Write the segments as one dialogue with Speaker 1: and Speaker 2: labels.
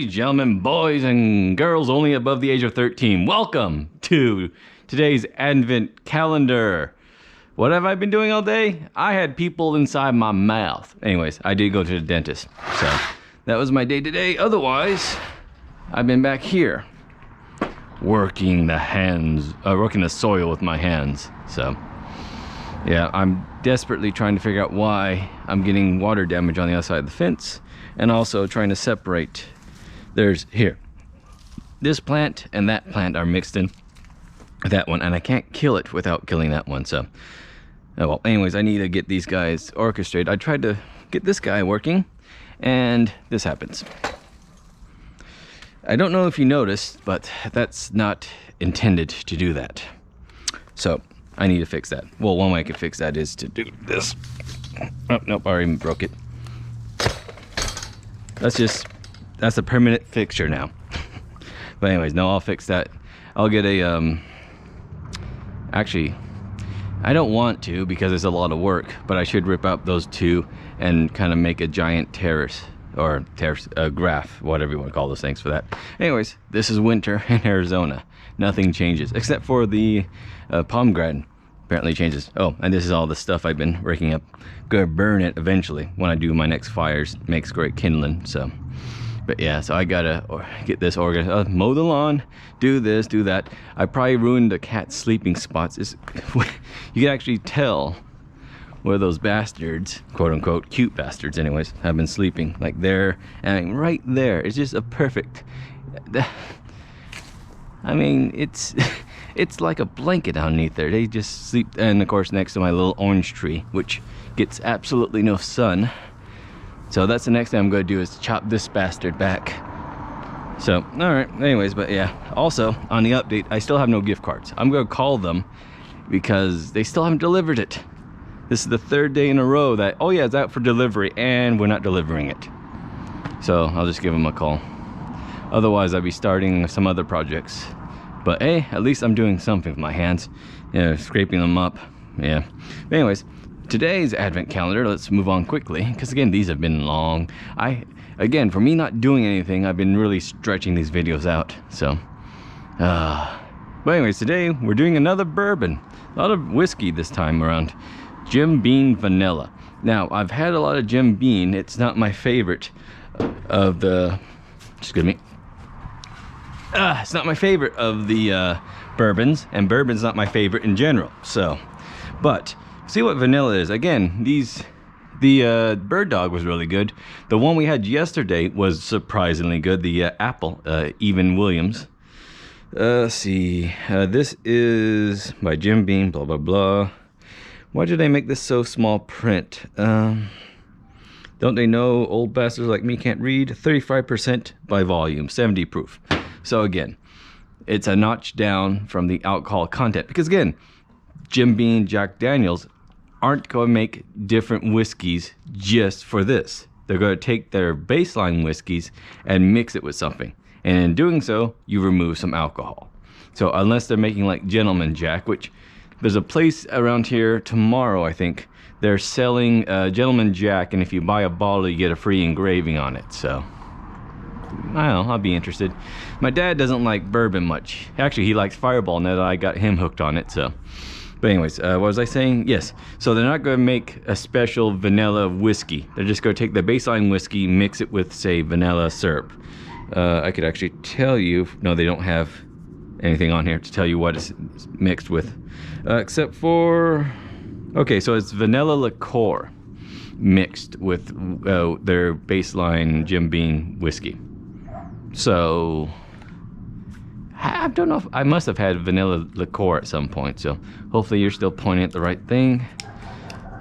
Speaker 1: Ladies, gentlemen, boys, and girls only above the age of 13, welcome to today's Advent calendar. What have I been doing all day? I had people inside my mouth. Anyways, I did go to the dentist, so that was my day today. Otherwise, I've been back here working the soil with my hands. So yeah, I'm desperately trying to figure out why I'm getting water damage on the outside of the fence, and also trying to separate. There's here, this plant and that plant are mixed in that one, and I can't kill it without killing that one. So oh well, anyways, I need to get these guys orchestrated. I tried to get this guy working and this happens. I don't know if you noticed, but that's not intended to do that. So I need to fix that. Well, one way I can fix that is to do this. Oh, nope, I already broke it. That's a permanent fixture now. But anyways, no, I'll fix that. I'll get a, actually, I don't want to because it's a lot of work, but I should rip out those two and kind of make a giant terrace, or graph, whatever you want to call those things for that. Anyways, this is winter in Arizona. Nothing changes, except for the pomegranate apparently changes. Oh, and this is all the stuff I've been raking up. Gonna burn it eventually when I do my next fires. Makes great kindling, so. But yeah, so I gotta get this organized. Mow the lawn, do this, do that. I probably ruined the cat's sleeping spots. You can actually tell where those bastards, quote unquote, cute bastards anyways, have been sleeping. Like there, and right there. It's just a perfect, I mean, it's like a blanket underneath there. They just sleep, and of course next to my little orange tree, which gets absolutely no sun. So that's the next thing I'm going to do, is chop this bastard back. So, all right, anyways, but yeah. Also, on the update, I still have no gift cards. I'm going to call them because they still haven't delivered it. This is the third day in a row that, oh yeah, it's out for delivery, and we're not delivering it. So I'll just give them a call. Otherwise, I'll be starting some other projects. But hey, at least I'm doing something with my hands. Yeah, scraping them up. Yeah. But anyways, today's Advent calendar, let's move on quickly, because again, these have been long. Again, for me not doing anything, I've been really stretching these videos out. So, but anyways, today we're doing another bourbon. A lot of whiskey this time around. Jim Beam Vanilla. Now, I've had a lot of Jim Beam. It's not my favorite of the, excuse me. It's not my favorite of the bourbons, and bourbon's not my favorite in general. So, but see what vanilla is. Again, the Bird Dog was really good. The one we had yesterday was surprisingly good. The apple, Even Williams. Let's see. This is by Jim Beam. Blah blah blah. Why did they make this so small print? Don't they know old bastards like me can't read? 35% by volume, 70 proof. So again, it's a notch down from the alcohol content. Because again, Jim Beam, Jack Daniels aren't going to make different whiskeys just for this. They're going to take their baseline whiskeys and mix it with something. And in doing so, you remove some alcohol. So unless they're making like Gentleman Jack, which there's a place around here tomorrow, I think, they're selling Gentleman Jack, and if you buy a bottle, you get a free engraving on it. So I don't know, I'll be interested. My dad doesn't like bourbon much. Actually, he likes Fireball now that I got him hooked on it. So, but anyways, what was I saying? Yes, so they're not going to make a special vanilla whiskey. They're just going to take the baseline whiskey, mix it with, say, vanilla syrup. I could actually tell you, no, they don't have anything on here to tell you what it's mixed with. Except for, okay, so it's vanilla liqueur mixed with their baseline Jim Beam whiskey. So I don't know if I must have had vanilla liqueur at some point, so hopefully you're still pointing at the right thing.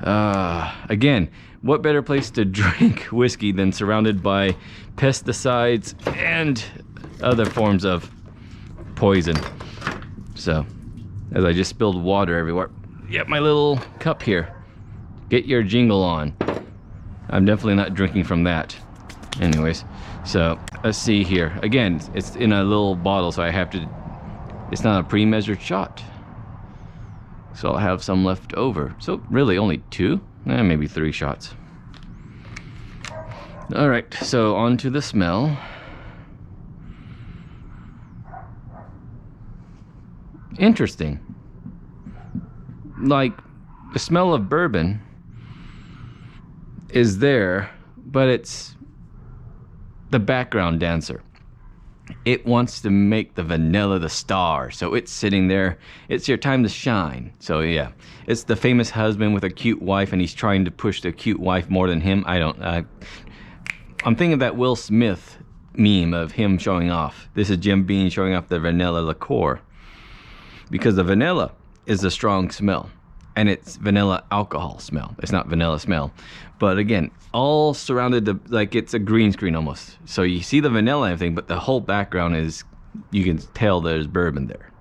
Speaker 1: Again, what better place to drink whiskey than surrounded by pesticides and other forms of poison? So, as I just spilled water everywhere. Yep, my little cup here. Get your jingle on. I'm definitely not drinking from that. Anyways, so let's see here. Again, it's in a little bottle, so I have to, it's not a pre-measured shot. So I'll have some left over. So really only 2, maybe 3 shots. All right, so on to the smell. interesting. Like, the smell of bourbon is there, but it's the background dancer. It wants to make the vanilla the star, so it's sitting there. It's your time to shine. So yeah, it's the famous husband with a cute wife, and he's trying to push the cute wife more than him. I'm thinking of that Will Smith meme of him showing off. This is Jim Beam showing off the vanilla liqueur, because the vanilla is a strong smell, and it's vanilla alcohol smell. It's not vanilla smell, but again, all surrounded like it's a green screen almost. So you see the vanilla and everything, but the whole background is, you can tell there's bourbon there.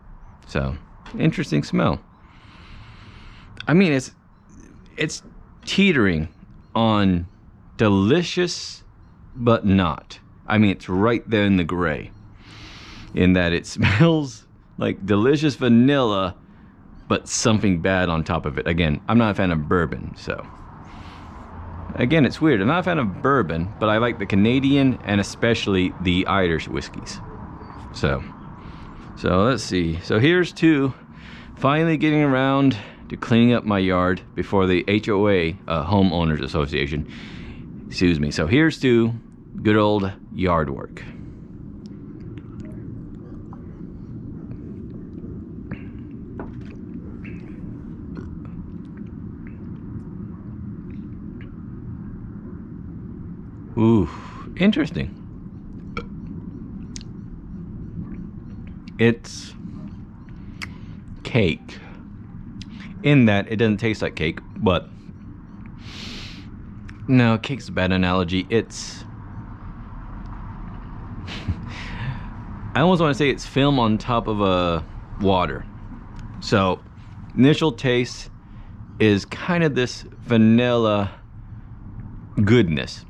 Speaker 1: So interesting smell. I mean, it's teetering on delicious, but not. I mean, it's right there in the gray, in that it smells like delicious vanilla, but something bad on top of it. Again, I'm not a fan of bourbon, so. Again, it's weird. I'm not a fan of bourbon, but I like the Canadian and especially the Irish whiskeys. So let's see. So here's to finally getting around to cleaning up my yard before the HOA, Homeowners Association, sues me. So here's to good old yard work. Ooh, interesting. It's cake, in that it doesn't taste like cake, but no, cake's a bad analogy. It's I almost want to say it's film on top of a water. So initial taste is kind of this vanilla goodness.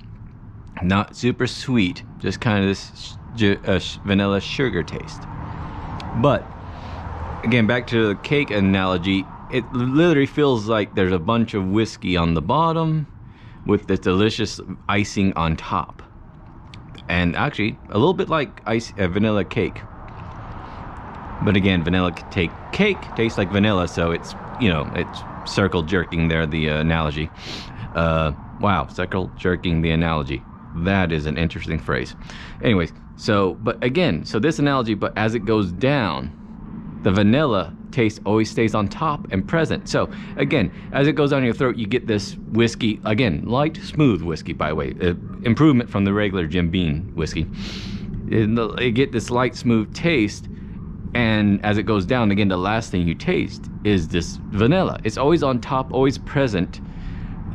Speaker 1: Not super sweet, just kind of this vanilla sugar taste. But again, back to the cake analogy, it literally feels like there's a bunch of whiskey on the bottom with this delicious icing on top. And actually, a little bit like vanilla cake. But again, vanilla cake tastes like vanilla, so it's, you know, it's circle jerking there, the analogy. Wow, circle jerking the analogy. That is an interesting phrase. Anyways, but again, this analogy, but as it goes down, the vanilla taste always stays on top and present. So again, as it goes down your throat, you get this whiskey, again, light, smooth whiskey, by the way, improvement from the regular Jim Beam whiskey. You get this light, smooth taste, and as it goes down, again, the last thing you taste is this vanilla. It's always on top, always present.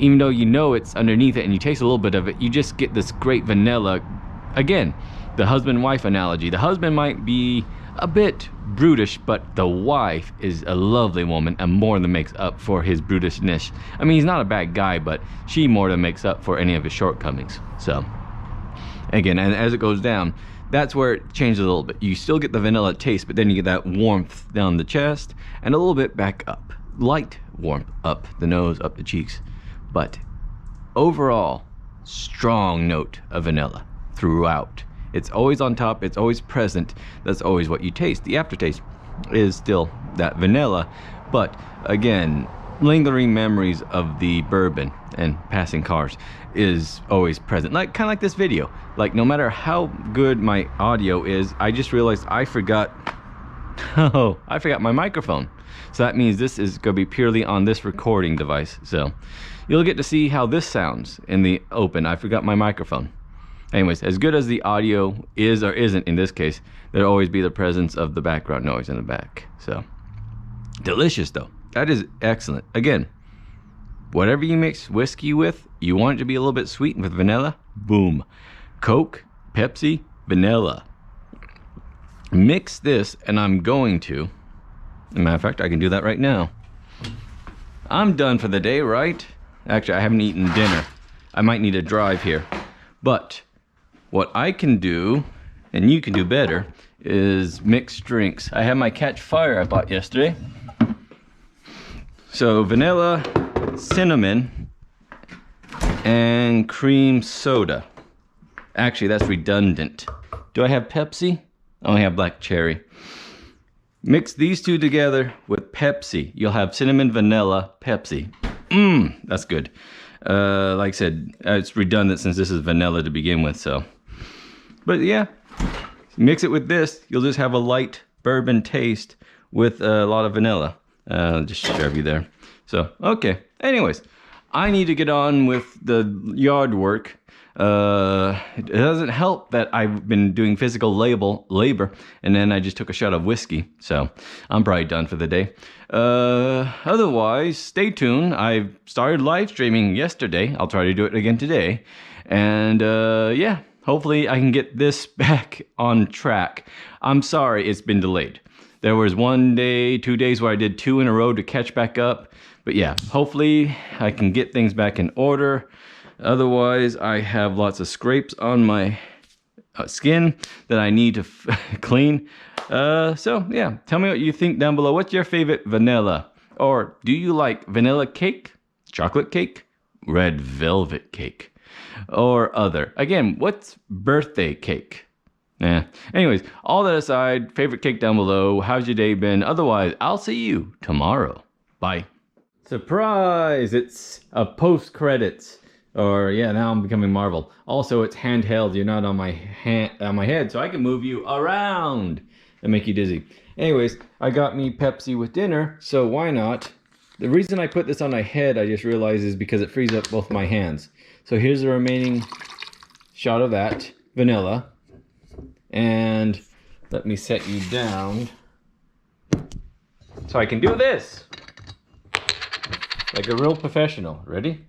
Speaker 1: Even though you know it's underneath it and you taste a little bit of it, you just get this great vanilla. Again, the husband-wife analogy. The husband might be a bit brutish, but the wife is a lovely woman and more than makes up for his brutishness. I mean, he's not a bad guy, but she more than makes up for any of his shortcomings. So, again, and as it goes down, that's where it changes a little bit. You still get the vanilla taste, but then you get that warmth down the chest and a little bit back up. Light warmth up the nose, up the cheeks. But overall, strong note of vanilla throughout. It's always on top, it's always present. That's always what you taste. The aftertaste is still that vanilla, but again, lingering memories of the bourbon and passing cars is always present. Like, kind of like this video. Like, no matter how good my audio is, I just realized I forgot my microphone. So that means this is going to be purely on this recording device. So you'll get to see how this sounds in the open. I forgot my microphone. Anyways, as good as the audio is or isn't in this case, there'll always be the presence of the background noise in the back. So delicious though. That is excellent. Again, whatever you mix whiskey with, you want it to be a little bit sweet with vanilla, boom. Coke, Pepsi, vanilla. Mix this, and I'm going to, as a matter of fact, I can do that right now. I'm done for the day, right? Actually, I haven't eaten dinner. I might need a drive here. But what I can do, and you can do better, is mix drinks. I have my Catch Fire I bought yesterday. So vanilla, cinnamon, and cream soda. Actually, that's redundant. Do I have Pepsi? I only have black cherry. Mix these two together with Pepsi. You'll have cinnamon vanilla Pepsi. That's good. Like I said, it's redundant since this is vanilla to begin with, so. But yeah, mix it with this. You'll just have a light bourbon taste with a lot of vanilla. Just shove you there. So, okay. Anyways, I need to get on with the yard work. It doesn't help that I've been doing physical labor, and then I just took a shot of whiskey, so I'm probably done for the day. Otherwise, stay tuned. I started live streaming yesterday. I'll try to do it again today, and yeah, hopefully I can get this back on track. I'm sorry it's been delayed. There was 1 day, 2 days where I did 2 in a row to catch back up, but yeah, hopefully I can get things back in order. Otherwise, I have lots of scrapes on my skin that I need to clean. So, yeah, tell me what you think down below. What's your favorite vanilla? Or do you like vanilla cake, chocolate cake, red velvet cake, or other? Again, what's birthday cake? Anyways, all that aside, favorite cake down below. How's your day been? Otherwise, I'll see you tomorrow. Bye. Surprise! It's a post-credits. Or yeah, now I'm becoming Marvel. Also, it's handheld. You're not on my head, so I can move you around and make you dizzy. Anyways, I got me Pepsi with dinner, so why not? The reason I put this on my head, I just realized, is because it frees up both my hands. So here's the remaining shot of that vanilla, and let me set you down so I can do this like a real professional. Ready?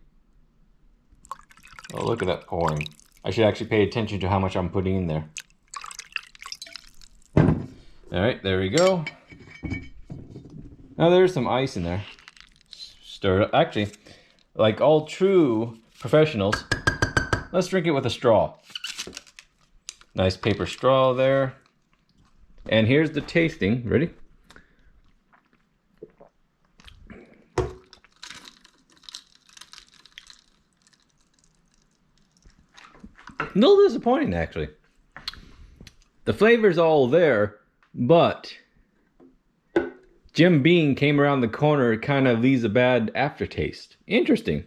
Speaker 1: Oh, look at that pouring. I should actually pay attention to how much I'm putting in there. Alright, there we go. Now there's some ice in there. Stir it up. Actually, like all true professionals, let's drink it with a straw. Nice paper straw there. And here's the tasting. Ready? A little disappointing, actually. The flavor's all there, but Jim Beam came around the corner. It kind of leaves a bad aftertaste. Interesting.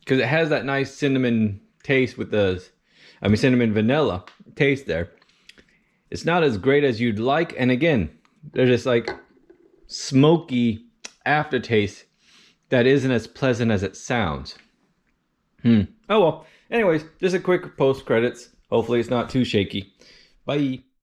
Speaker 1: Because it has that nice cinnamon taste with cinnamon vanilla taste there. It's not as great as you'd like, and again, there's just like smoky aftertaste that isn't as pleasant as it sounds. Oh well. Anyways, just a quick post credits. Hopefully it's not too shaky. Bye.